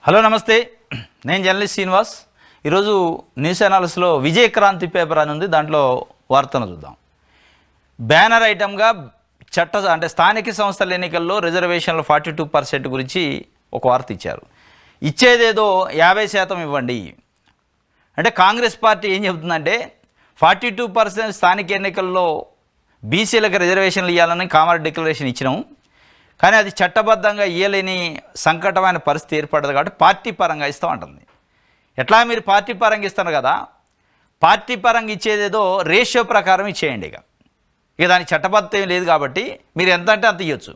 Hello నమస్తే, నేను journalist Srinivas. ఈరోజు న్యూస్ అనాలిసిస్లో విజయక్రాంతి పేపర్ అని ఉంది. దాంట్లో వార్తను చూద్దాం. బ్యానర్ ఐటమ్గా స్థానిక సంస్థల ఎన్నికల్లో రిజర్వేషన్లు 42% గురించి ఒక వార్త ఇచ్చారు. ఇచ్చేదేదో 50% ఇవ్వండి అంటే కాంగ్రెస్ పార్టీ ఏం చెబుతుందంటే 42% స్థానిక ఎన్నికల్లో బీసీలకు రిజర్వేషన్లు ఇవ్వాలని కామన్ డిక్లరేషన్ ఇచ్చినాము, కానీ అది చట్టబద్ధంగా ఇయ్యలేని సంకటమైన పరిస్థితి ఏర్పడదు కాబట్టి పార్టీ పరంగా ఇస్తామంటుంది. ఎట్లా మీరు పార్టీ పరంగా ఇస్తున్నారు కదా, పార్టీ పరంగా ఇచ్చేదేదో రేషియో ప్రకారం ఇచ్చేయండి. ఇక దానికి చట్టబద్ధత ఏం లేదు కాబట్టి మీరు ఎంత అంటే అంత ఇవ్వచ్చు.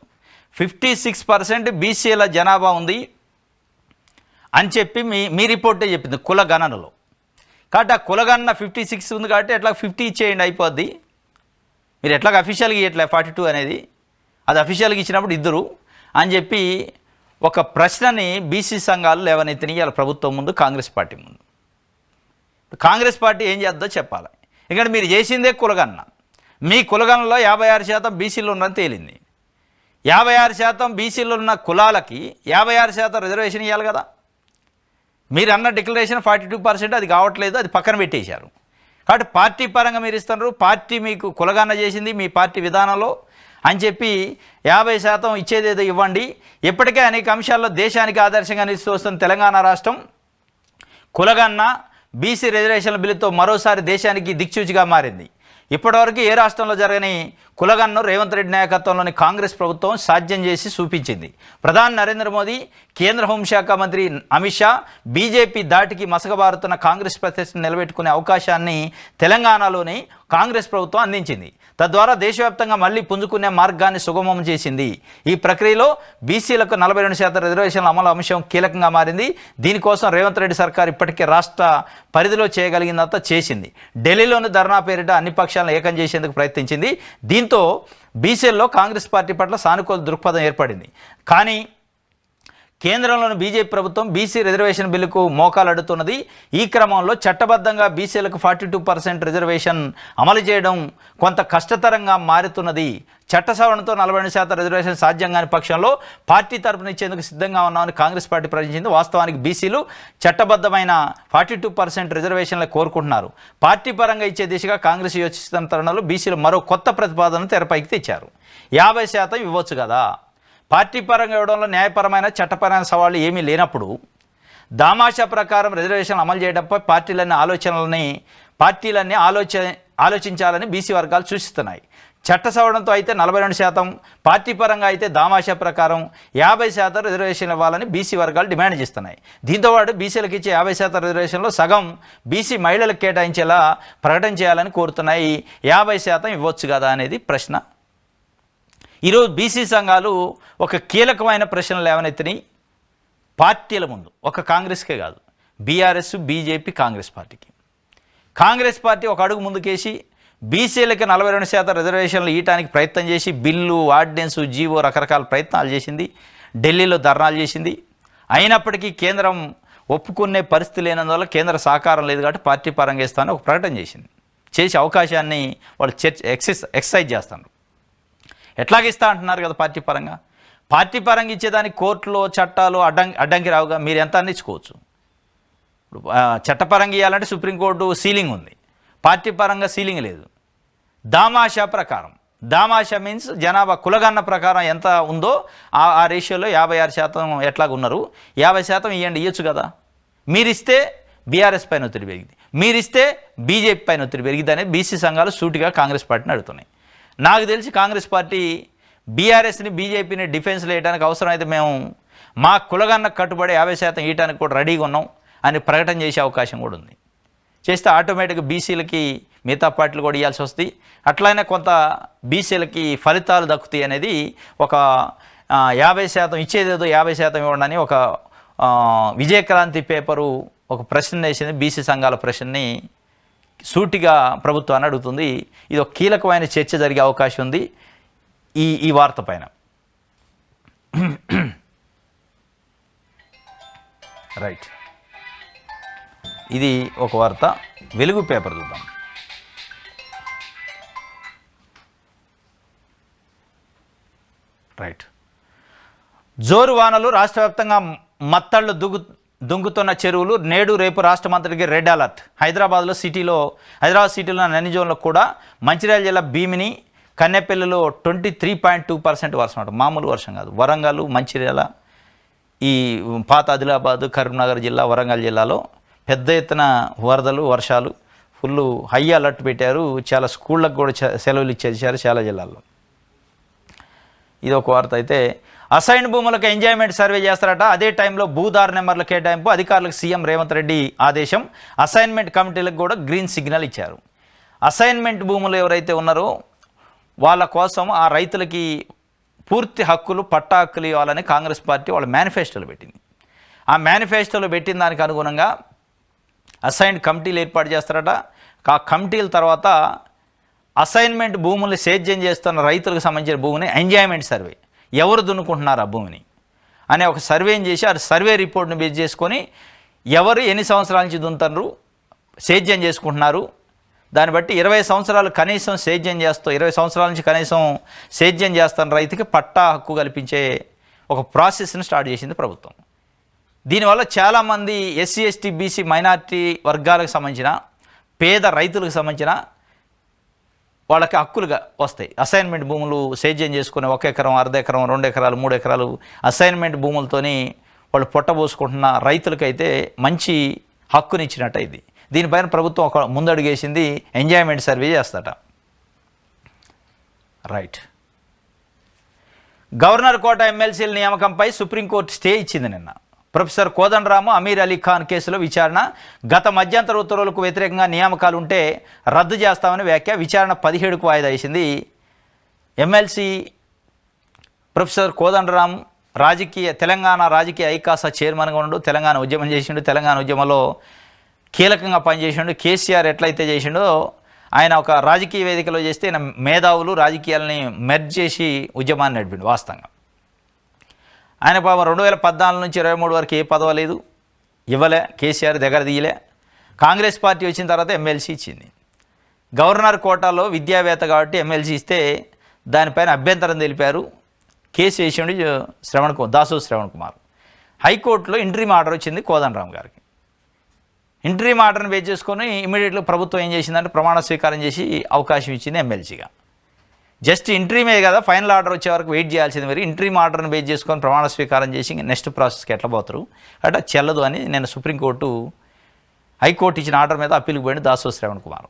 56% బీసీల జనాభా ఉంది అని చెప్పి మీ రిపోర్టే చెప్పింది కులగణనలో. కాబట్టి ఆ కులగణన 56 ఉంది కాబట్టి ఎట్లా 50 ఇచ్చేయండి అయిపోద్ది. మీరు ఎట్లా అఫీషియల్గా ఇవ్వట్లే 42 అనేది, అది అఫీషియల్గా ఇచ్చినప్పుడు ఇద్దరు అని చెప్పి ఒక ప్రశ్నని బీసీ సంఘాలు లేవనెత్తినాయి ఇవాళ ప్రభుత్వం ముందు, కాంగ్రెస్ పార్టీ ముందు. కాంగ్రెస్ పార్టీ ఏం చేద్దో చెప్పాలి. ఎందుకంటే మీరు చేసిందే కులగణన. మీ కులగణనలో 56% బీసీలు ఉన్నది తేలింది. 56% బీసీలు ఉన్న కులాలకి 56% రిజర్వేషన్ ఇవ్వాలి కదా. మీరు అన్న డిక్లరేషన్ 42% అది కావట్లేదు, అది పక్కన పెట్టేశారు. కాబట్టి పార్టీ పరంగా మీరు ఇస్తున్నారు, పార్టీ మీకు కులగణన చేసింది మీ పార్టీ విధానంలో అని చెప్పి 50% ఇచ్చేదేదో ఇవ్వండి. ఇప్పటికే అనేక అంశాల్లో దేశానికి ఆదర్శంగా నిలుస్తూ వస్తున్న తెలంగాణ రాష్ట్రం కులగణన బీసీ రిజర్వేషన్ల బిల్లుతో మరోసారి దేశానికి దిక్సూచిగా మారింది. ఇప్పటివరకు ఏ రాష్ట్రంలో జరగని కులగణను రేవంత్ రెడ్డి నాయకత్వంలోని కాంగ్రెస్ ప్రభుత్వం సాధ్యం చేసి చూపించింది. ప్రధాని నరేంద్ర మోదీ, కేంద్ర హోంశాఖ మంత్రి అమిత్ షా, బీజేపీ దాటికి మసకబారుతున్న కాంగ్రెస్ ప్రతిష్టను నిలబెట్టుకునే అవకాశాన్ని తెలంగాణలోని కాంగ్రెస్ ప్రభుత్వం అందించింది. తద్వారా దేశవ్యాప్తంగా మళ్లీ పుంజుకునే మార్గాన్ని సుగమం చేసింది. ఈ ప్రక్రియలో బీసీలకు 42% రిజర్వేషన్ల అమలు అంశం కీలకంగా మారింది. దీనికోసం రేవంత్ రెడ్డి సర్కార్ ఇప్పటికే రాష్ట్ర పరిధిలో చేయగలిగిందంతా చేసింది. ఢిల్లీలోని ధర్నా పేరిట అన్ని పక్షాలను ఏకం చేసేందుకు ప్రయత్నించింది. దీంతో బీసీల్లో కాంగ్రెస్ పార్టీ పట్ల సానుకూల దృక్పథం ఏర్పడింది. కానీ కేంద్రంలోని బీజేపీ ప్రభుత్వం బీసీ రిజర్వేషన్ బిల్లుకు మోకాలు అడుగుతున్నది. ఈ క్రమంలో చట్టబద్ధంగా బీసీలకు 42% రిజర్వేషన్ అమలు చేయడం కొంత కష్టతరంగా మారుతున్నది. చట్ట సవరణతో 42% రిజర్వేషన్ సాధ్యం కాని పక్షంలో పార్టీ తరపున ఇచ్చేందుకు సిద్ధంగా ఉన్నామని కాంగ్రెస్ పార్టీ ప్రకటించింది. వాస్తవానికి బీసీలు చట్టబద్ధమైన 42% రిజర్వేషన్లు కోరుకుంటున్నారు. పార్టీ పరంగా ఇచ్చే దిశగా కాంగ్రెస్ యోచిస్తున్న తరుణంలో బీసీలు మరో కొత్త ప్రతిపాదనను తెరపైకి తెచ్చారు. 50% ఇవ్వచ్చు కదా. పార్టీ పరంగా ఇవ్వడంలో న్యాయపరమైన చట్టపరమైన సవాళ్లు ఏమీ లేనప్పుడు దామాషా ప్రకారం రిజర్వేషన్లు అమలు చేయడంపై పార్టీలన్నీ ఆలోచించాలని బీసీ వర్గాలు సూచిస్తున్నాయి. చట్ట సవరణతో అయితే 42%, పార్టీ పరంగా అయితే దామాషా ప్రకారం 50% రిజర్వేషన్లు ఇవ్వాలని బీసీ వర్గాలు డిమాండ్ చేస్తున్నాయి. దీంతోపాటు బీసీలకు ఇచ్చే 50% రిజర్వేషన్లో సగం బీసీ మహిళలకు కేటాయించేలా ప్రకటన చేయాలని కోరుతున్నాయి. 50% ఇవ్వచ్చు కదా అనేది ప్రశ్న. ఈరోజు బీసీ సంఘాలు ఒక కీలకమైన ప్రశ్నలు లేవనెత్తినాయి పార్టీల ముందు. ఒక కాంగ్రెస్కే కాదు, బీఆర్ఎస్, బీజేపీ, కాంగ్రెస్ పార్టీకి. కాంగ్రెస్ పార్టీ ఒక అడుగు ముందుకేసి బీసీలకి 42% రిజర్వేషన్లు ఇవ్వడానికి ప్రయత్నం చేసి బిల్లు, ఆర్డినెన్స్, జీవో రకరకాల ప్రయత్నాలు చేసింది. ఢిల్లీలో ధర్నాలు చేసింది. అయినప్పటికీ కేంద్రం ఒప్పుకునే పరిస్థితి లేనందువల్ల కేంద్ర సహకారం లేదు కాబట్టి పార్టీ పరంగా ఇస్తానని ఒక ప్రకటన చేసింది. చేసే అవకాశాన్ని వాళ్ళు ఎక్సర్సైజ్ చేస్తున్నారు. ఎట్లాగిస్తా అంటున్నారు కదా పార్టీ పరంగా. పార్టీ పరంగా ఇచ్చేదానికి కోర్టులో చట్టాలు అడ్డంకి రావుగా. మీరు ఎంత అందించుకోవచ్చు. ఇప్పుడు చట్టపరంగా ఇవ్వాలంటే సుప్రీంకోర్టు సీలింగ్ ఉంది, పార్టీ పరంగా సీలింగ్ లేదు. దామాషా ప్రకారం, దామాషా మీన్స్ జనాభా కులగన్న ప్రకారం ఎంత ఉందో ఆ రేషియోలో 56% ఎట్లాగున్నారు. 50% ఇవ్వచ్చు కదా. మీరిస్తే బీఆర్ఎస్ పైన ఒత్తిడి పెరిగింది, మీరిస్తే బీజేపీ పైన ఒత్తిడి పెరిగింది అనేది బీసీ సంఘాలు సూటిగా కాంగ్రెస్ పార్టీని అడుగుతున్నాయి. నాకు తెలిసి కాంగ్రెస్ పార్టీ బీఆర్ఎస్ని, బీజేపీని డిఫెన్స్లో వేయడానికి అవసరమైతే మేము మా కులగన్న కట్టుబడి 50% ఇవ్వడానికి కూడా రెడీగా ఉన్నాం అని ప్రకటన చేసే అవకాశం కూడా ఉంది. చేస్తే ఆటోమేటిక్గా బీసీలకి మిగతా పార్టీలు కూడా ఇవ్వాల్సి వస్తుంది. అట్లయినా కొంత బీసీలకి ఫలితాలు దక్కుతాయి అనేది ఒక 50% ఇచ్చేదేదో 50% ఇవ్వండి అని ఒక విజయక్రాంతి పేపరు ఒక ప్రశ్న వేసింది. బీసీ సంఘాల ప్రశ్నని సూటిగా ప్రభుత్వాన్ని అడుగుతుంది. ఇది ఒక కీలకమైన చర్చ జరిగే అవకాశం ఉంది ఈ వార్త పైన. రైట్, ఇది ఒక వార్త. వెలుగు పేపర్ చూద్దాం. రైట్, జోరు వానలు రాష్ట్ర వ్యాప్తంగా మత్తళ్ళు దుంకుతున్న చెరువులు నేడు రేపు రాష్ట్రమంతటికి రెడ్ అలర్ట్. హైదరాబాద్ సిటీలో అన్ని జోన్లో కూడా మంచిర్యాల జిల్లా భీమిని కన్నెపల్లిలో 23.2% వర్షం అంట, మామూలు వర్షం కాదు. వరంగల్, మంచిర్యాల, ఈ పాత ఆదిలాబాద్, కరీంనగర్ జిల్లా, వరంగల్ జిల్లాలో పెద్ద ఎత్తున వరదలు, వర్షాలు, ఫుల్ హై అలర్ట్ పెట్టారు. చాలా స్కూళ్ళకు కూడా సెలవులు ఇచ్చేసారు చాలా జిల్లాల్లో. ఇది ఒక వార్త. అయితే అసైన్ భూములకు ఎంజాయ్మెంట్ సర్వే చేస్తారట. అదే టైంలో భూదారు నెంబర్ల కేటాయింపు అధికారులకు సీఎం రేవంత్ రెడ్డి ఆదేశం. అసైన్మెంట్ కమిటీలకు కూడా గ్రీన్ సిగ్నల్ ఇచ్చారు. అసైన్మెంట్ భూములు ఎవరైతే ఉన్నారో వాళ్ళ కోసం ఆ రైతులకి పూర్తి హక్కులు, పట్టా హక్కులు ఇవ్వాలని కాంగ్రెస్ పార్టీ వాళ్ళ మేనిఫెస్టోలో పెట్టింది. ఆ మేనిఫెస్టోలో పెట్టిన దానికి అనుగుణంగా అసైన్ కమిటీలు ఏర్పాటు చేస్తారట. ఆ కమిటీల తర్వాత అసైన్మెంట్ భూముల్ని సేద్యం చేస్తున్న రైతులకు సంబంధించిన భూమిని ఎంజాయ్మెంట్ సర్వే, ఎవరు దున్నుకుంటున్నారు ఆ భూమిని అనే ఒక సర్వేని చేసి ఆ సర్వే రిపోర్ట్ని బేస్ చేసుకొని ఎవరు ఎన్ని సంవత్సరాల నుంచి దున్నుతారు, సేద్యం చేసుకుంటున్నారు, దాన్ని బట్టి 20 సంవత్సరాలు కనీసం సేద్యం చేస్తూ 20 సంవత్సరాల నుంచి కనీసం సేద్యం చేస్తున్న రైతుకి పట్టా హక్కు కల్పించే ఒక ప్రాసెస్ని స్టార్ట్ చేసింది ప్రభుత్వం. దీనివల్ల చాలామంది ఎస్సీ, ఎస్టీ, బీసీ, మైనార్టీ వర్గాలకు సంబంధించిన పేద రైతులకు సంబంధించిన వాళ్ళకి హక్కులుగా వస్తాయి. అసైన్మెంట్ భూములు సేద్యం చేసుకునే 1 ఎకరం, అర్ధ ఎకరం, 2 ఎకరాలు, 3 ఎకరాలు అసైన్మెంట్ భూములతోని వాళ్ళు పొట్టబోసుకుంటున్న రైతులకైతే మంచి హక్కునిచ్చినట్టు ఇది. దీనిపైన ప్రభుత్వం ఒక ముందడుగేసింది, ఎంజాయ్మెంట్ సర్వే చేస్తాట. రైట్. గవర్నర్ కోట ఎమ్మెల్సీల నియామకంపై సుప్రీంకోర్టు స్టే ఇచ్చింది నిన్న. ప్రొఫెసర్ కోదండరాము, అమీర్ అలీ ఖాన్ కేసులో విచారణ. గత మధ్యంతర ఉత్తర్వులకు వ్యతిరేకంగా నియామకాలు ఉంటే రద్దు చేస్తామని వ్యాఖ్య. విచారణ 17కు వాయిదా వేసింది. ఎమ్మెల్సీ ప్రొఫెసర్ కోదండరాం తెలంగాణ రాజకీయ ఐకాస చైర్మన్గా ఉండు, తెలంగాణ ఉద్యమం చేసిండు, తెలంగాణ ఉద్యమంలో కీలకంగా పనిచేసిండు. కేసీఆర్ ఎట్లయితే చేసిండో ఆయన ఒక రాజకీయ వేదికలో చేస్తే ఆయన మేధావులు రాజకీయాలని మెర్జ్ చేసి ఉద్యమాన్ని నడిపిండు. వాస్తవంగా ఆయన పాపం 2014 నుంచి 23 వరకు ఏ పదవి లేదు, ఇవ్వలే, కేసీఆర్ దగ్గర తీయలే. కాంగ్రెస్ పార్టీ వచ్చిన తర్వాత ఎమ్మెల్సీ ఇచ్చింది. గవర్నర్ కోటాలో విద్యావేత్త కాబట్టి ఎమ్మెల్సీ ఇస్తే దానిపైన అభ్యంతరం తెలిపారు. కేసు వేసిండు దాసో శ్రవణ్ కుమార్. హైకోర్టులో ఇంటరీమ్ ఆర్డర్ వచ్చింది కోదండరాం గారికి. ఇంటరీమ్ ఆర్డర్ని బేస్ చేసుకొని ఇమీడియట్గా ప్రభుత్వం ఏం చేసిందంటే ప్రమాణ స్వీకారం చేసి అవకాశం ఇచ్చింది ఎమ్మెల్సీగా. జస్ట్ ఇంటరీమే కదా, ఫైనల్ ఆర్డర్ వచ్చే వరకు వెయిట్ చేయాల్సింది. మరి ఇంటరీమ్ ఆర్డర్ని బేస్ చేసుకొని ప్రమాణ స్వీకారం చేసి నెక్స్ట్ ప్రాసెస్కి ఎట్లా పోతారు అంటే చెల్లదు అని నేను హైకోర్టు ఇచ్చిన ఆర్డర్ మీద అప్పీల్కి పోయింది దాసో శ్రవణ్ కుమార్.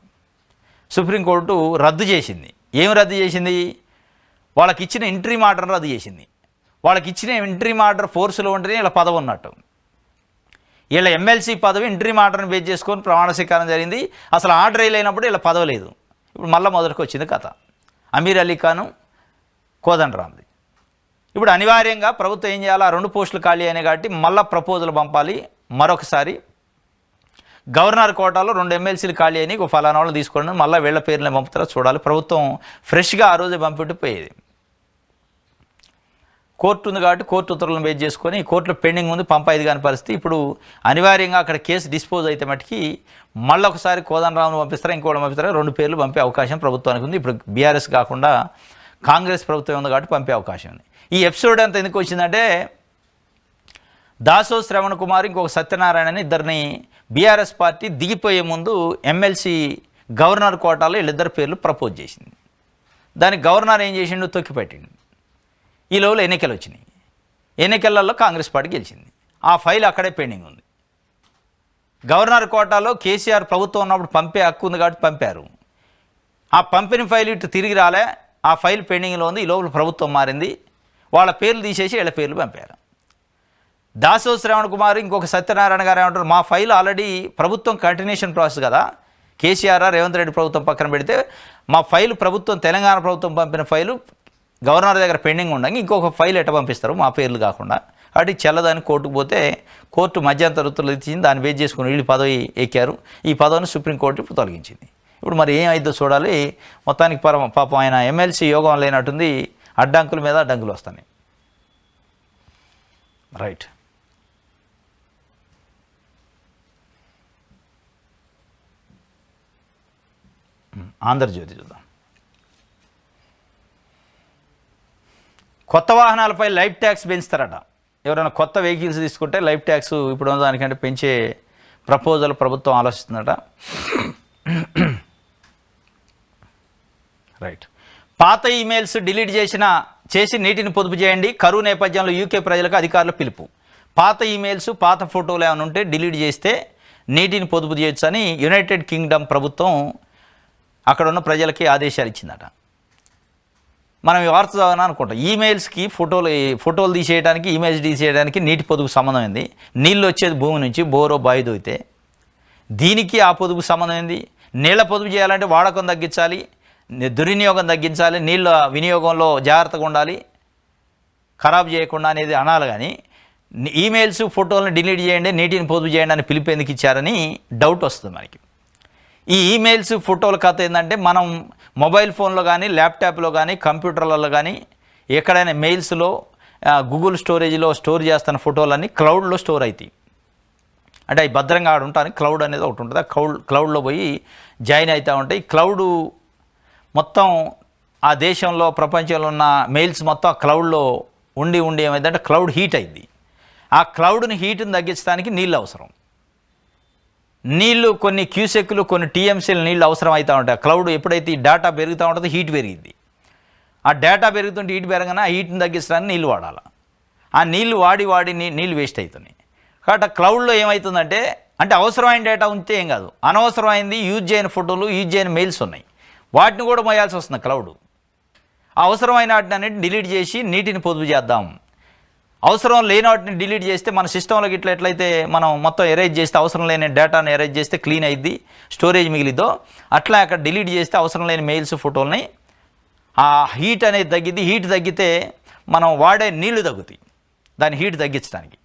సుప్రీంకోర్టు రద్దు చేసింది. ఏం రద్దు చేసింది? వాళ్ళకి ఇచ్చిన ఇంటరీమ్ ఆర్డర్ని రద్దు చేసింది. వాళ్ళకి ఇచ్చిన ఇంటరీమ్ ఆర్డర్ ఫోర్స్లో ఉంటేనే ఇలా పదవి ఉన్నట్టు. వీళ్ళ ఎమ్మెల్సీ పదవి ఇంటరీమ్ ఆర్డర్ని బేస్ చేసుకొని ప్రమాణ స్వీకారం జరిగింది. అసలు ఆర్డర్ వేయలేనప్పుడు ఇలా పదవి లేదు. ఇప్పుడు మళ్ళీ మొదటికి వచ్చింది కథ. అమీర్ అలీ ఖాను, కోదండరాంది. ఇప్పుడు అనివార్యంగా ప్రభుత్వం ఏం చేయాలి? ఆ 2 పోస్టులు ఖాళీ అయినాయి కాబట్టి మళ్ళీ ప్రపోజల్ పంపాలి. మరొకసారి గవర్నర్ కోటాలో 2 ఎమ్మెల్సీలు ఖాళీ అయినాయి, ఒక ఫలానా వాళ్ళు తీసుకోండి, మళ్ళీ వీళ్ళ పేర్లనే పంపుతారో చూడాలి. ప్రభుత్వం ఫ్రెష్గా ఆ రోజే పంపిట్టిపోయేది. కోర్టు ఉంది కాబట్టి కోర్టు ఉత్తర్వులను బేస్ చేసుకొని కోర్టులో పెండింగ్ ఉంది, పంపాయిది కాని పరిస్థితి. ఇప్పుడు అనివార్యంగా అక్కడ కేసు డిస్పోజ్ అయితే మటుకి మళ్ళీ ఒకసారి కోదండరాంను పంపిస్తారా, ఇంకోటి పంపిస్తారా, 2 పేర్లు పంపే అవకాశం ప్రభుత్వానికి ఉంది. ఇప్పుడు బీఆర్ఎస్ కాకుండా కాంగ్రెస్ ప్రభుత్వం ఉంది కాబట్టి పంపే అవకాశం ఉంది. ఈ ఎపిసోడ్ అంతా ఎందుకు వచ్చిందంటే దాసో శ్రవణ్ కుమార్ ఇంకొక సత్యనారాయణ ఇద్దరిని బీఆర్ఎస్ పార్టీ దిగిపోయే ముందు ఎమ్మెల్సీ గవర్నర్ కోటాలో వీళ్ళిద్దరు పేర్లు ప్రపోజ్ చేసింది. దానికి గవర్నర్ ఏం చేసిండు? తొక్కిపెట్టిండు. ఈ లోపల ఎన్నికలు వచ్చినాయి. ఎన్నికలలో కాంగ్రెస్ పార్టీ గెలిచింది. ఆ ఫైల్ అక్కడే పెండింగ్ ఉంది. గవర్నర్ కోటాలో కేసీఆర్ ప్రభుత్వం ఉన్నప్పుడు పంపే హక్కు ఉంది కాబట్టి పంపారు. ఆ పంపిన ఫైల్ ఇటు తిరిగి రాలే, ఆ ఫైల్ పెండింగ్లో ఉంది. ఈ లోపల ప్రభుత్వం మారింది, వాళ్ళ పేర్లు తీసేసి వీళ్ళ పేర్లు పంపారు. దాసో శ్రవణ్ కుమార్ ఇంకొక సత్యనారాయణ గారు ఏమంటారు? మా ఫైల్ ఆల్రెడీ ప్రభుత్వం కంటిన్యూషన్ ప్రాసెస్ కదా, కేసీఆర్ రేవంత్ రెడ్డి ప్రభుత్వం పక్కన పెడితే మా ఫైల్ ప్రభుత్వం తెలంగాణ ప్రభుత్వం పంపిన ఫైలు గవర్నర్ దగ్గర పెండింగ్ ఉండగా ఇంకొక ఫైల్ ఎట్ట పంపిస్తారు మా పేర్లు కాకుండా? అటు చెల్లదాన్ని కోర్టుకు పోతే కోర్టు మధ్యంతర ఉత్తర్వులు ఇచ్చింది. దాన్ని బేస్ చేసుకుని వీళ్ళు పదవి ఎక్కారు. ఈ పదవిని సుప్రీంకోర్టు ఇప్పుడు తొలగించింది. ఇప్పుడు మరి ఏం అయిద్దో చూడాలి. మొత్తానికి పాపం ఆయన ఎమ్మెల్సీ యోగం లేనట్టుంది. అడ్డంకుల మీద అడ్డంకులు వస్తున్నాయి. రైట్. ఆంధ్రజ్యోతి చూద్దాం. కొత్త వాహనాలపై లైఫ్ ట్యాక్స్ పెంచుతారట. ఎవరైనా కొత్త వెహికల్స్ తీసుకుంటే లైఫ్ ట్యాక్స్ ఇప్పుడు ఉన్న దానికంటే పెంచే ప్రపోజల్ ప్రభుత్వం ఆలోచిస్తుందట. రైట్. పాత ఈమెయిల్స్ డిలీట్ చేసి నీటిని పొదుపు చేయండి. కరువు నేపథ్యంలో యూకే ప్రజలకు అధికారుల పిలుపు. పాత ఈమెయిల్స్, పాత ఫోటోలు ఏమైనా ఉంటే డిలీట్ చేస్తే నీటిని పొదుపు చేయొచ్చు అని యునైటెడ్ కింగ్డమ్ ప్రభుత్వం అక్కడ ఉన్న ప్రజలకి ఆదేశాలు ఇచ్చిందట. మనం ఈ వార్త చదవని అనుకుంటాం. ఈమెయిల్స్కి ఫోటోలు తీసేయడానికి, ఇమేజ్ తీసేయడానికి నీటి పొదుపు సంబంధం ఏంది? నీళ్ళు వచ్చేది భూమి నుంచి, బోరో బావి దొరికితే దీనికి ఆ పొదుపు సంబంధం ఏంది? నీళ్ళ పొదుపు చేయాలంటే వాడకం తగ్గించాలి, దుర్వినియోగం తగ్గించాలి, నీళ్ళ వినియోగంలో జాగ్రత్తగా ఉండాలి, ఖరాబ్ చేయకుండా అనేది అనాలి. కానీ ఈమెయిల్స్, ఫోటోలను డిలీట్ చేయండి, నీటిని పొదుపు చేయండి అని పిలుపు ఎందుకు ఇచ్చారని డౌట్ వస్తుంది మనకి. ఈ ఈమెయిల్స్, ఫోటోల కథ ఏంటంటే, మనం మొబైల్ ఫోన్లో కానీ, ల్యాప్టాప్లో కానీ, కంప్యూటర్లలో కానీ ఎక్కడైనా మెయిల్స్లో, గూగుల్ స్టోరేజ్లో స్టోర్ చేస్తున్న ఫోటోలన్నీ క్లౌడ్లో స్టోర్ అవుతాయి. అంటే అవి భద్రంగా ఆడు ఉంటాయి. క్లౌడ్ అనేది ఒకటి ఉంటుంది. ఆ క్లౌడ్లో పోయి జాయిన్ అవుతూ ఉంటాయి. క్లౌడ్ మొత్తం ఆ దేశంలో, ప్రపంచంలో ఉన్న మెయిల్స్ మొత్తం ఆ క్లౌడ్లో ఉండి ఏమైందంటే క్లౌడ్ హీట్ అయింది. ఆ క్లౌడ్ని హీట్ని తగ్గించడానికి నీళ్ళు అవసరం. నీళ్ళు కొన్ని క్యూసెక్లు, కొన్ని టీఎంసీలు నీళ్ళు అవసరం అవుతూ ఉంటాయి. ఆ క్లౌడ్ ఎప్పుడైతే ఈ డేటా పెరుగుతూ ఉంటుందో హీట్ పెరిగింది. ఆ డేటా పెరుగుతుంటే హీట్ పెరగగానే ఆ హీట్ని తగ్గించడానికి నీళ్ళు వాడాలి. ఆ నీళ్ళు వాడి నీళ్ళు వేస్ట్ అవుతున్నాయి. కాబట్టి ఆ క్లౌడ్లో ఏమవుతుందంటే, అంటే అవసరమైన డేటా ఉంటే ఏం కాదు, అనవసరమైంది యూజ్ చేయని ఫోటోలు, యూజ్ చేయని మెయిల్స్ ఉన్నాయి, వాటిని కూడా మోయాల్సి వస్తుంది క్లౌడ్. అవసరమైన వాటిని అన్నింటిని డిలీట్ చేసి నీటిని పొదుపు చేద్దాం. అవసరం లేని వాటిని డిలీట్ చేస్తే మన సిస్టంలోకి ఎట్లయితే మనం మొత్తం ఎరేజ్ చేస్తే, అవసరం లేని డేటాను ఎరేజ్ చేస్తే క్లీన్ అయ్యిద్ది, స్టోరేజ్ మిగిలిద్దో, అట్లా అక్కడ డిలీట్ చేస్తే అవసరం లేని మెయిల్స్, ఫోటోలని ఆ హీట్ అనేది తగ్గిద్ది. హీట్ తగ్గితే మనం వాడే నీళ్లు తగ్గుతాయి, దాని హీట్ తగ్గించడానికి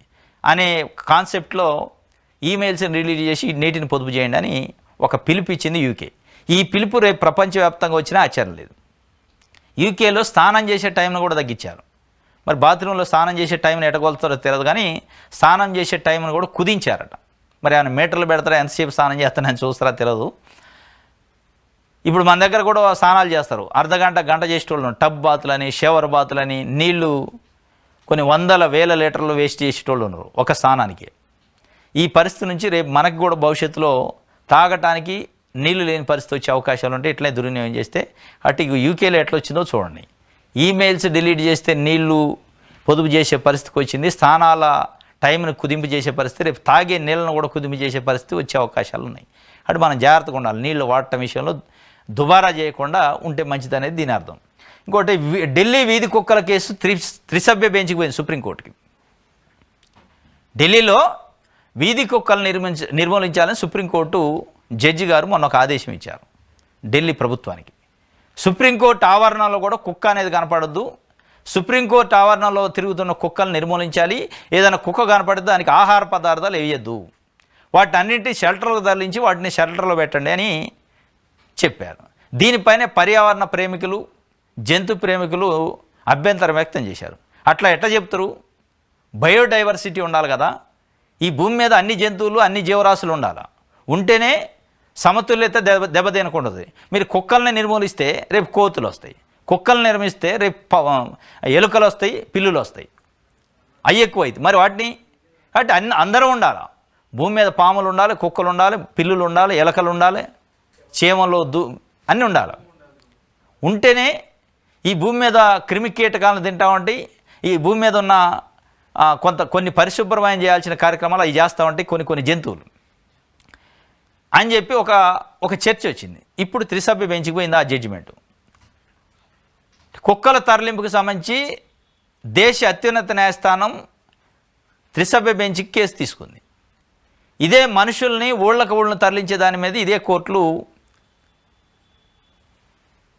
అనే కాన్సెప్ట్లో ఈమెయిల్స్ని డిలీట్ చేసి నీటిని పొదుపు చేయండి అని ఒక పిలుపు ఇచ్చింది యూకే. ఈ పిలుపు రేపు ప్రపంచవ్యాప్తంగా వచ్చినా ఆశ్చర్యం లేదు. యూకేలో స్నానం చేసే టైంను కూడా తగ్గించారు. మరి బాత్రూంలో స్నానం చేసే టైంని ఎటగొలుతారో తెలియదు, కానీ స్నానం చేసే టైంను కూడా కుదించారట. మరి ఆయన మీటర్లు పెడతారా, ఎంతసేపు స్నానం చేస్తానని చూస్తారా తెలియదు. ఇప్పుడు మన దగ్గర కూడా స్నానాలు చేస్తారు, అర్ధగంట, గంట చేసేటోళ్ళు, టబ్ బాతులని, షవర్ బాతులని, నీళ్లు కొన్ని వందల వేల లీటర్లు వేస్ట్ చేసేటోళ్ళు ఉన్నారు ఒక స్నానానికి. ఈ పరిస్థితి నుంచి రేపు మనకు కూడా భవిష్యత్తులో తాగటానికి నీళ్లు లేని పరిస్థితి వచ్చే అవకాశాలు ఉంటే ఇట్లనే దుర్వినియోగం చేస్తే, అటు యూకేలో ఎట్లా వచ్చిందో చూడండి. ఈమెయిల్స్ డిలీట్ చేస్తే నీళ్లు పొదుపు చేసే పరిస్థితికి వచ్చింది. స్నానాల టైంను కుదింపు చేసే పరిస్థితి, రేపు తాగే నీళ్ళను కూడా కుదింపు చేసే పరిస్థితి వచ్చే అవకాశాలు ఉన్నాయి. అటు మనం జాగ్రత్తగా ఉండాలి, నీళ్లు వాడటం విషయంలో దుబారా చేయకుండా ఉంటే మంచిది అనేది దీని అర్థం. ఇంకోటి, ఢిల్లీ వీధి కుక్కల కేసు త్రిసభ్య బెంచ్కి పోయింది సుప్రీంకోర్టుకి. ఢిల్లీలో వీధి కుక్కలు నిర్మూలించాలని సుప్రీంకోర్టు జడ్జి గారు మొన్న ఒక ఆదేశం ఇచ్చారు ఢిల్లీ ప్రభుత్వానికి. సుప్రీంకోర్టు ఆవరణలో కూడా కుక్క అనేది కనపడద్దు, సుప్రీంకోర్టు ఆవరణలో తిరుగుతున్న కుక్కలను నిర్మూలించాలి, ఏదైనా కుక్క కనపడితే దానికి ఆహార పదార్థాలు వేయద్దు, వాటిని అన్నింటినీ షెల్టర్లకు తరలించి వాటిని షెల్టర్లో పెట్టండి అని చెప్పారు. దీనిపైనే పర్యావరణ ప్రేమికులు, జంతు ప్రేమికులు అభ్యంతరం వ్యక్తం చేశారు. అట్లా ఎట్లా చెప్తారు? బయోడైవర్సిటీ ఉండాలి కదా, ఈ భూమి మీద అన్ని జంతువులు, అన్ని జీవరాశులు ఉండాలి, ఉంటేనే సమతుల్యత దెబ్బతినకుంటుంది. మీరు కుక్కల్ని నిర్మూలిస్తే రేపు కోతులు వస్తాయి, కుక్కల్ని నిర్మిస్తే రేపు ఎలుకలు వస్తాయి, పిల్లులు వస్తాయి, అవి ఎక్కువ అవుతాయి. మరి వాటిని కాబట్టి అందరూ ఉండాలి, భూమి మీద పాములు ఉండాలి, కుక్కలు ఉండాలి, పిల్లులు ఉండాలి, ఎలకలు ఉండాలి, చీమలు అన్నీ ఉండాలి. ఉంటేనే ఈ భూమి మీద క్రిమి కీటకాలను తింటా ఉంటాయి, ఈ భూమి మీద ఉన్న కొన్ని పరిశుభ్రమైన చేయాల్సిన కార్యక్రమాలు అవి చేస్తూ ఉంటాయి కొన్ని జంతువులు అని చెప్పి ఒక చర్చ వచ్చింది. ఇప్పుడు త్రిసభ్య బెంచ్కి పోయింది ఆ జడ్జిమెంటు. కుక్కల తరలింపుకు సంబంధించి దేశ అత్యున్నత న్యాయస్థానం త్రిసభ్య బెంచ్కి కేసు తీసుకుంది. ఇదే మనుషుల్ని ఊళ్ళను తరలించే దాని మీద ఇదే కోర్టులు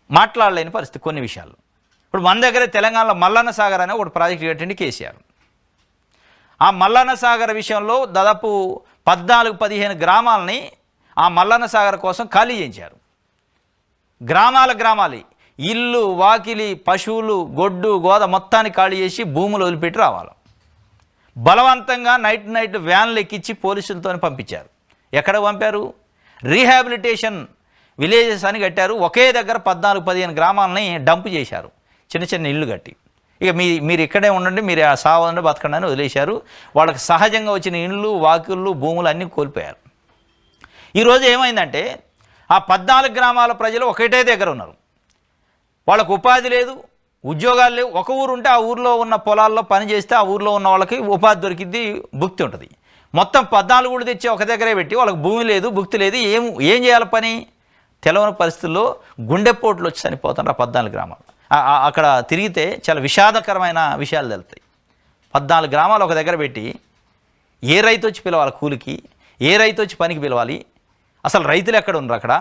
మాట్లాడలేని పరిస్థితి కొన్ని విషయాలు. ఇప్పుడు మన దగ్గర తెలంగాణలో మల్లన్న సాగర్ అనే ఒకటి ప్రాజెక్ట్ కట్టింది కేసీఆర్. ఆ మల్లన్న సాగర్ విషయంలో దాదాపు 14-15 గ్రామాలని ఆ మల్లన్న సాగర్ కోసం ఖాళీ చేయించారు. గ్రామాలు ఇల్లు, వాకిలి, పశువులు, గొడ్డు, గోద మొత్తాన్ని ఖాళీ చేసి భూములు వదిలిపెట్టి రావాలి. బలవంతంగా నైట్ వ్యాన్లు ఎక్కించి పోలీసులతో పంపించారు. ఎక్కడ పంపారు? రీహాబిలిటేషన్ విలేజెస్ అని కట్టారు. ఒకే దగ్గర 14-15 గ్రామాలని డంప్ చేశారు, చిన్న ఇళ్ళు కట్టి. ఇక మీరు ఇక్కడే ఉండండి, మీరు ఆ సావండి బతకండి అని వదిలేశారు. వాళ్ళకి సహజంగా వచ్చిన ఇండ్లు, వాకిళ్ళు, భూములు అన్నీ కోల్పోయారు. ఈరోజు ఏమైందంటే ఆ 14 గ్రామాల ప్రజలు ఒకటే దగ్గర ఉన్నారు. వాళ్ళకు ఉపాధి లేదు, ఉద్యోగాలు లేవు. ఒక ఊరు ఉంటే ఆ ఊరిలో ఉన్న పొలాల్లో పని చేస్తే ఆ ఊరిలో ఉన్న వాళ్ళకి ఉపాధి దొరికిద్ది, భుక్తి ఉంటుంది. మొత్తం 14 ఊళ్ళు తెచ్చి ఒక దగ్గరే పెట్టి వాళ్ళకి భూమి లేదు, భుక్తి లేదు. ఏం చేయాలి పని తెలవని పరిస్థితుల్లో గుండెపోట్లు వచ్చి చనిపోతున్నారు ఆ 14 గ్రామాలు. అక్కడ తిరిగితే చాలా విషాదకరమైన విషయాలు తెలుస్తాయి. 14 గ్రామాలు ఒక దగ్గర పెట్టి ఏ రైతు వచ్చి పిలవాలి కూలికి, ఏ రైతు వచ్చి పనికి పిలవాలి, అసలు రైతులు ఎక్కడ ఉన్నారు అక్కడ,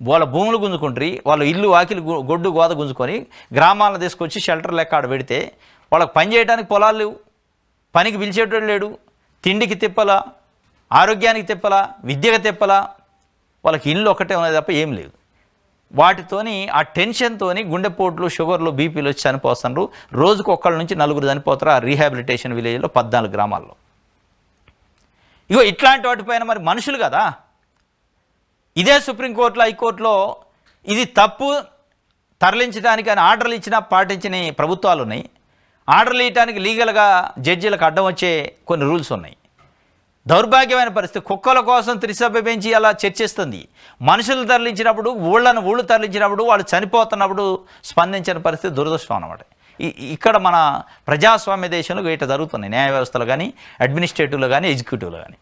వాళ్ళ భూములు గుంజుకుంటారు, వాళ్ళ ఇల్లు వాకిలు గొడ్డు గోద గుంజుకొని గ్రామాలను తీసుకొచ్చి షెల్టర్ లెక్క ఆడ పెడితే వాళ్ళకి పని చేయడానికి పొలాలు లేవు, పనికి పిలిచేటోడు లేడు, తిండికి తిప్పలా, ఆరోగ్యానికి తిప్పలా, విద్యకు తిప్పలా, వాళ్ళకి ఇల్లు ఒకటే ఉన్నది తప్ప ఏం లేదు. వాటితోని ఆ టెన్షన్తోని గుండెపోట్లు, షుగర్లు, బీపీలు వచ్చి చనిపోతున్నారు. రోజుకు 1 నుంచి 4 చనిపోతారు ఆ రీహాబిలిటేషన్ విలేజ్లో 14 గ్రామాల్లో. ఇగో ఇట్లాంటి వాటిపైన మరి మనుషులు కదా. ఇదే సుప్రీంకోర్టులో, హైకోర్టులో ఇది తప్పు తరలించడానికి అని ఆర్డర్లు ఇచ్చినా పాటించని ప్రభుత్వాలు ఉన్నాయి. ఆర్డర్లు ఇవ్వడానికి లీగల్గా జడ్జీలకు అడ్డం వచ్చే కొన్ని రూల్స్ ఉన్నాయి. దౌర్భాగ్యమైన పరిస్థితి. కుక్కల కోసం త్రిసభ్య బెంచి అలా చర్చిస్తుంది. మనుషులు తరలించినప్పుడు, ఊళ్ళు తరలించినప్పుడు, వాళ్ళు చనిపోతున్నప్పుడు స్పందించిన పరిస్థితి దురదృష్టం అన్నమాట. ఇక్కడ మన ప్రజాస్వామ్య దేశంలో ఇట్లా జరుగుతున్నాయి. న్యాయ వ్యవస్థలో కానీ, అడ్మినిస్ట్రేటివ్లో కానీ, ఎగ్జిక్యూటివ్లో కానీ.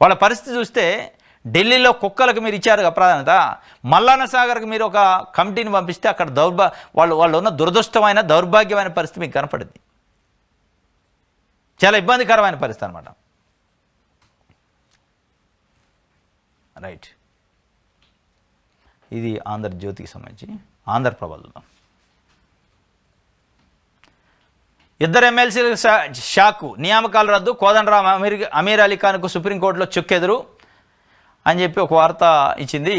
వాళ్ళ పరిస్థితి చూస్తే ఢిల్లీలో కుక్కలకు మీరు ఇచ్చారు ప్రాధాన్యత, మల్లాన సాగర్కి మీరు ఒక కమిటీని పంపిస్తే అక్కడ వాళ్ళు ఉన్న దురదృష్టమైన దౌర్భాగ్యమైన పరిస్థితి మీకు కనపడింది. చాలా ఇబ్బందికరమైన పరిస్థితి అనమాట. రైట్, ఇది ఆంధ్రజ్యోతికి సంబంధించి. ఆంధ్రప్రభలో 2 ఎమ్మెల్సీలకు షాకు, నియామకాలు రద్దు, కోదండరాం అమీర్ అలీ ఖాన్కు సుప్రీంకోర్టులో చుక్కెదురు అని చెప్పి ఒక వార్త ఇచ్చింది.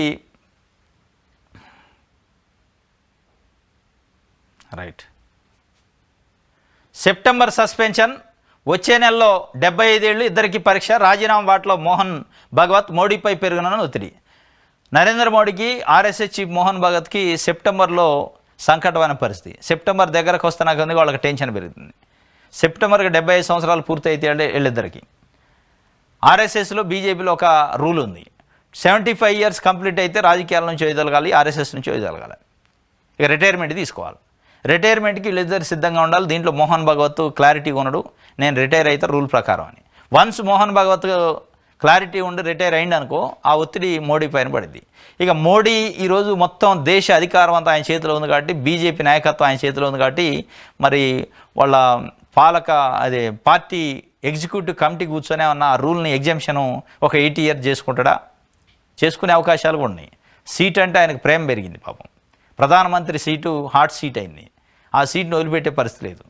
రైట్, సెప్టెంబర్ సస్పెన్షన్, వచ్చే నెలలో 75 ఏళ్ళు, ఇద్దరికి పరీక్ష, రాజీనామా వాటిలో మోహన్ భగవత్, మోడీపై పెరుగునని ఒత్తిడి. నరేంద్ర మోడీకి ఆర్ఎస్ఎస్ చీఫ్ మోహన్ భగవత్కి సెప్టెంబర్లో సంకటమైన పరిస్థితి. సెప్టెంబర్ దగ్గరకు వస్తున్నా కానీ వాళ్ళకి టెన్షన్ పెరుగుతుంది. సెప్టెంబర్కి 75 సంవత్సరాలు పూర్తయితే వీళ్ళిద్దరికి. ఆర్ఎస్ఎస్లో, బీజేపీలో ఒక రూల్ ఉంది, 75 ఇయర్స్ కంప్లీట్ అయితే రాజకీయాల నుంచి వైదొలగాలి, ఆర్ఎస్ఎస్ నుంచి వైదొలగాలి, ఇక రిటైర్మెంట్ తీసుకోవాలి. రిటైర్మెంట్కి వీళ్ళిద్దరు సిద్ధంగా ఉండాలి. దీంట్లో మోహన్ భగవత్ క్లారిటీ ఉన్నాడు, నేను రిటైర్ అయితే రూల్ ప్రకారం అని. వన్స్ మోహన్ భగవత్ క్లారిటీ ఉండి రిటైర్ అయింది అనుకో, ఆ ఒత్తిడి మోడీ పైన పడింది. ఇక మోడీ ఈరోజు మొత్తం దేశ అధికారం అంతా ఆయన చేతిలో ఉంది కాబట్టి, బీజేపీ నాయకత్వం ఆయన చేతిలో ఉంది కాబట్టి, మరి వాళ్ళ పార్టీ ఎగ్జిక్యూటివ్ కమిటీ కూర్చొనే ఉన్న ఆ రూల్ని ఎగ్జామ్షను ఒక 80 ఇయర్స్ చేసుకుంటాడా? చేసుకునే అవకాశాలు కూడా ఉన్నాయి. సీట్ అంటే ఆయనకు ప్రేమ పెరిగింది పాపం. ప్రధానమంత్రి సీటు హాట్ సీట్ అయింది. ఆ సీట్ను వదిలిపెట్టే పరిస్థితి లేదు.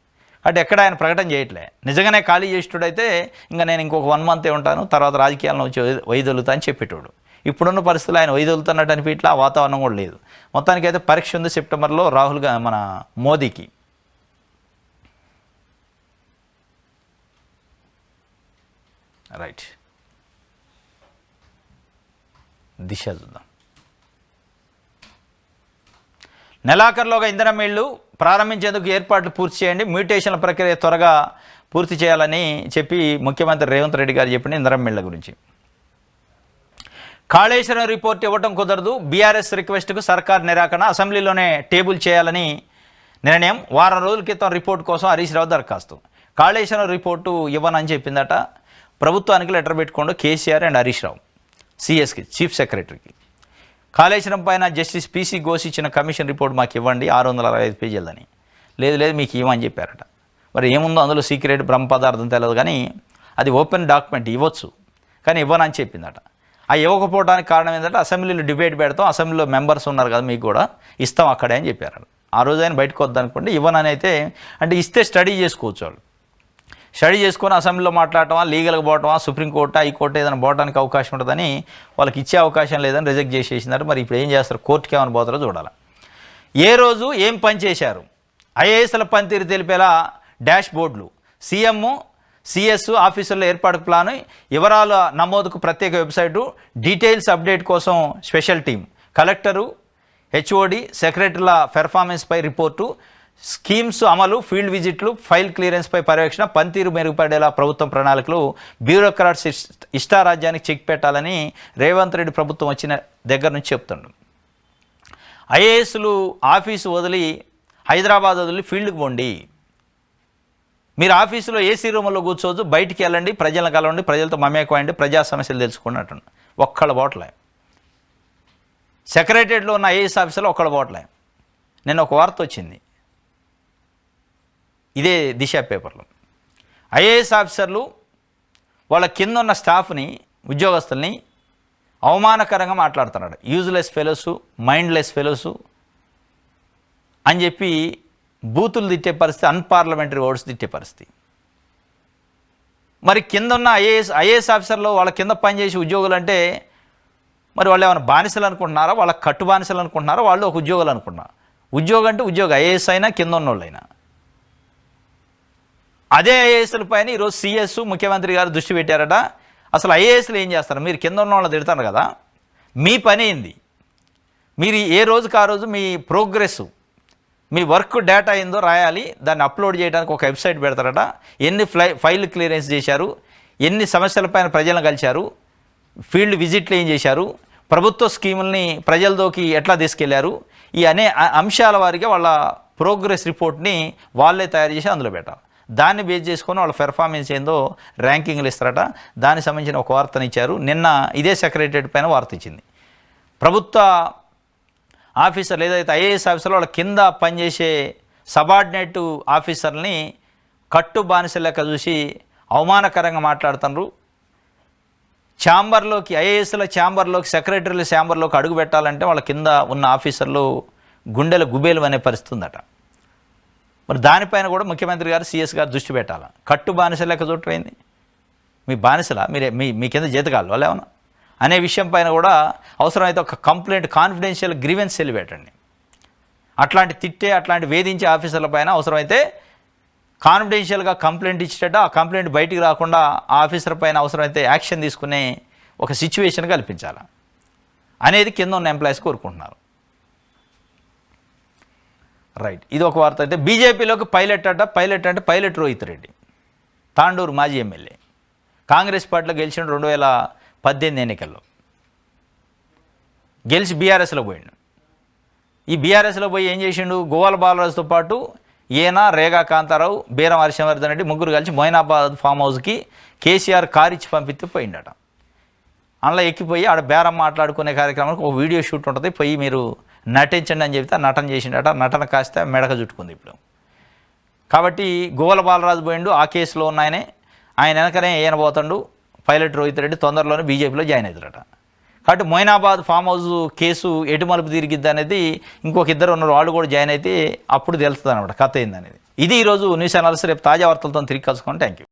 అంటే ఎక్కడ ఆయన ప్రకటన చేయట్లే. నిజంగానే ఖాళీ చేసేటోడైతే ఇంకా నేను ఇంకొక 1 మంతే ఉంటాను, తర్వాత రాజకీయాల్లో వచ్చి వైదొలుతా అని చెప్పేటోడు. ఇప్పుడున్న పరిస్థితులు ఆయన వైదొలుతున్నట్టు అనిపించట్లా, ఆ వాతావరణం కూడా లేదు. మొత్తానికి అయితే పరీక్ష ఉంది సెప్టెంబర్లో మన మోదీకి. రైట్, దిశ చూద్దాం. నెలాఖరులోగా ఇంధనం మిల్లు ప్రారంభించేందుకు ఏర్పాట్లు పూర్తి చేయండి, మ్యూటేషన్ల ప్రక్రియ త్వరగా పూర్తి చేయాలని చెప్పి ముఖ్యమంత్రి రేవంత్ రెడ్డి గారు చెప్పిన ఇంధనం మిల్ల గురించి. కాళేశ్వరం రిపోర్ట్ ఇవ్వటం కుదరదు, బీఆర్ఎస్ రిక్వెస్ట్కు సర్కార్ నిరాకరణ, అసెంబ్లీలోనే టేబుల్ చేయాలని నిర్ణయం. వారం రోజుల క్రితం రిపోర్ట్ కోసం హరీష్ రావు దరఖాస్తు. కాళేశ్వరం రిపోర్టు ఇవ్వనని చెప్పిందట. ప్రభుత్వానికి లెటర్ పెట్టుకోండు కేసీఆర్ అండ్ హరీష్ రావు, సిఎస్కి చీఫ్ సెక్రటరీకి. కాళేశ్వరం పైన జస్టిస్ పీసీ ఘోష్ ఇచ్చిన కమిషన్ రిపోర్ట్ మాకు ఇవ్వండి 665 పేజీలని. లేదు మీకు ఇవ్వమని చెప్పారట. మరి ఏముందో అందులో సీక్రెట్ బ్రహ్మ పదార్థం తెలియదు, కానీ అది ఓపెన్ డాక్యుమెంట్ ఇవ్వచ్చు, కానీ ఇవ్వనని చెప్పిందట. ఆ ఇవ్వకపోవడానికి కారణం ఏంటంటే అసెంబ్లీలో డిబేట్ పెడతాం, అసెంబ్లీలో మెంబర్స్ ఉన్నారు కదా మీకు కూడా ఇస్తాం అక్కడే అని చెప్పారు. ఆ రోజు ఆయన బయటకు వద్దనుకోండి, ఇవ్వనని అయితే అంటే ఇస్తే స్టడీ చేసుకోవచ్చు. వాళ్ళు స్టడీ చేసుకొని అసెంబ్లీలో మాట్లాడటమా, లీగల్గా పోవటమా, సుప్రీంకోర్టు, హైకోర్టు ఏదైనా పోవడానికి అవకాశం ఉంటుందని వాళ్ళకి ఇచ్చే అవకాశం లేదని రిజెక్ట్ చేసేసినారు. మరి ఇప్పుడు ఏం చేస్తారు, కోర్టుకి ఏమైనా పోతారో చూడాలి. ఏ రోజు ఏం పని చేశారు, ఐఏఎస్ల పనితీరు తెలిపేలా డాష్ బోర్డులు, సీఎం సిఎస్ ఆఫీసుల్లో ఏర్పాటు ప్లాను, వివరాల నమోదుకు ప్రత్యేక వెబ్సైటు, డీటెయిల్స్ అప్డేట్ కోసం స్పెషల్ టీం, కలెక్టరు, హెచ్ఓడి, సెక్రటరీల పెర్ఫార్మెన్స్పై రిపోర్టు, స్కీమ్స్ అమలు, ఫీల్డ్ విజిట్లు, ఫైల్ క్లియరెన్స్పై పర్యవేక్షణ, పనితీరు మెరుగుపడేలా ప్రభుత్వం ప్రణాళికలు, బ్యూరోక్రాట్స్ ఇష్టారాజ్యానికి చెక్ పెట్టాలని రేవంత్ రెడ్డి ప్రభుత్వం వచ్చిన దగ్గర నుంచి చెప్తుండ్రు. ఐఏఎస్లు ఆఫీసు వదిలి హైదరాబాద్ వదిలి ఫీల్డ్కి పోండి, మీరు ఆఫీసులో ఏసీ రూమ్లో కూర్చోవచ్చు, బయటికి వెళ్ళండి, ప్రజలను కలవండి, ప్రజలతో మమేకమండి, ప్రజా సమస్యలు తెలుసుకోండి అంటున్నాను. ఒక్కళ్ళ పోవట్లే. సెక్రటరియట్లో ఉన్న ఐఏఎస్ ఆఫీసర్లు ఒక్కళ్ళ పోవట్లే. నిన్న ఒక వార్త వచ్చింది ఇదే దిశ పేపర్లో. ఐఏఎస్ ఆఫీసర్లు వాళ్ళ కింద ఉన్న స్టాఫ్ని, ఉద్యోగస్తుల్ని అవమానకరంగా మాట్లాడుతున్నాడు. యూజ్లెస్ ఫెలోసు, మైండ్లెస్ ఫెలోసు అని చెప్పి బూతులు తిట్టే పరిస్థితి, అన్పార్లమెంటరీ వర్డ్స్ తిట్టే పరిస్థితి. మరి కింద ఉన్న ఐఏఎస్ ఆఫీసర్లు వాళ్ళ కింద పనిచేసే ఉద్యోగులు అంటే మరి వాళ్ళు ఏమైనా బానిసలు అనుకుంటున్నారా, వాళ్ళ కట్టు బానిసలు అనుకుంటున్నారా, వాళ్ళు ఒక ఉద్యోగులు అనుకుంటున్నారు. ఉద్యోగం అంటే ఉద్యోగం, ఐఏఎస్ అయినా కింద ఉన్నోళ్ళైనా. అదే ఐఏఎస్ల పైన ఈరోజు సిఎస్ ముఖ్యమంత్రి గారు దృష్టి పెట్టారట. అసలు ఐఏఎస్లు ఏం చేస్తారు? మీరు కింద ఉన్న వాళ్ళు తిడతారు కదా, మీ పని ఏంది? మీరు ఏ రోజుకి ఆ రోజు మీ ప్రోగ్రెస్, మీ వర్క్ డేటా ఏందో రాయాలి, దాన్ని అప్లోడ్ చేయడానికి ఒక వెబ్సైట్ పెడతారట. ఎన్ని ఫైల్ క్లియరెన్స్ చేశారు, ఎన్ని సమస్యలపైన ప్రజలను కలిశారు, ఫీల్డ్ విజిట్లు ఏం చేశారు, ప్రభుత్వ స్కీముల్ని ప్రజలతోకి ఎట్లా తీసుకెళ్లారు, ఈ అనే అంశాల వారిగా వాళ్ళ ప్రోగ్రెస్ రిపోర్ట్ని వాళ్ళే తయారు చేసి అందులో పెట్టాలి. దాన్ని బేస్ చేసుకొని వాళ్ళ పెర్ఫార్మెన్స్ ఏందో ర్యాంకింగ్లు ఇస్తారట. దానికి సంబంధించిన ఒక వార్తనిచ్చారు. నిన్న ఇదే సెక్రటరియట్ పైన వార్త ఇచ్చింది. ప్రభుత్వ ఆఫీసర్లు ఏదైతే ఐఏఎస్ ఆఫీసర్లు వాళ్ళ కింద పనిచేసే సబార్డినేట్ ఆఫీసర్ని కట్టు బానిస లెక్క చూసి అవమానకరంగా మాట్లాడుతున్నారు. ఛాంబర్లోకి, ఐఏఎస్ల ఛాంబర్లోకి, సెక్రటరీల ఛాంబర్లోకి అడుగు పెట్టాలంటే వాళ్ళ కింద ఉన్న ఆఫీసర్లు గుండెల గుబేలు అనే పరిస్థితి ఉందట. మరి దానిపైన కూడా ముఖ్యమంత్రి గారు, సిఎస్ గారు దృష్టి పెట్టాలి. కట్టు బానిస లెక్క చూడటమైంది. మీ బానిసలా, మీ కింద జీతకాలు వాళ్ళు ఏమన్నా అనే విషయం పైన కూడా అవసరమైతే ఒక కంప్లైంట్, కాన్ఫిడెన్షియల్ గ్రీవెన్స్ సెల్ పెట్టండి. అట్లాంటి తిట్టే, అట్లాంటి వేధించే ఆఫీసర్ల పైన అవసరమైతే కాన్ఫిడెన్షియల్గా కంప్లైంట్ ఇచ్చేట, ఆ కంప్లైంట్ బయటికి రాకుండా ఆ ఆఫీసర్ పైన అవసరమైతే యాక్షన్ తీసుకునే ఒక సిచ్యువేషన్ కల్పించాలి అనేది కింద ఉన్న ఎంప్లాయీస్ కోరుకుంటున్నారు. రైట్, ఇది ఒక వార్త. అయితే బీజేపీలోకి పైలట్ అంటే పైలట్ రోహిత్ రెడ్డి, తాండూరు మాజీ ఎమ్మెల్యే, కాంగ్రెస్ పార్టీలో గెలిచిన 2018 ఎన్నికల్లో గెలిచి బీఆర్ఎస్లో పోయిండు. ఈ బీఆర్ఎస్లో పోయి ఏం చేసిండు? గోవాల బాలరాజుతో పాటు ఈయన, రేగా కాంతారావు, బీరం హరిశంవర్ధన్ రెడ్డి ముగ్గురు కలిసి మొయినాబాద్ ఫామ్ హౌస్కి కేసీఆర్ కారు ఇచ్చి పంపిస్తే పోయిండట. అందులో ఎక్కిపోయి ఆడ బేరం మాట్లాడుకునే కార్యక్రమానికి ఒక వీడియో షూట్ ఉంటుంది, పోయి మీరు నటించండి అని చెప్తే నటన చేసిండట. నటన కాస్త మెడక చుట్టుకుంది ఇప్పుడు. కాబట్టి గోవాల బాలరాజు పోయిండు, ఆ కేసులో ఉన్న ఆయన వెనకనే ఈయన పోతాడు పైలట్ రోహిత్ రెడ్డి, తొందరలోనే బీజేపీలో జాయిన్ అవుతారట. కాబట్టి మొయినాబాద్ ఫామ్ హౌస్ కేసు ఎటు మలుపు తిరిగిద్ది అనేది, ఇంకొక ఇద్దరు ఉన్నారు వాళ్ళు కూడా జాయిన్ అయితే అప్పుడు తెలుస్తుంది అనమాట కథ ఏందనేది. ఇది ఈరోజు న్యూస్ అనాలిసిస్. రేపు తాజా వార్తలతో తిరిగి కలుసుకోండి. Thank you.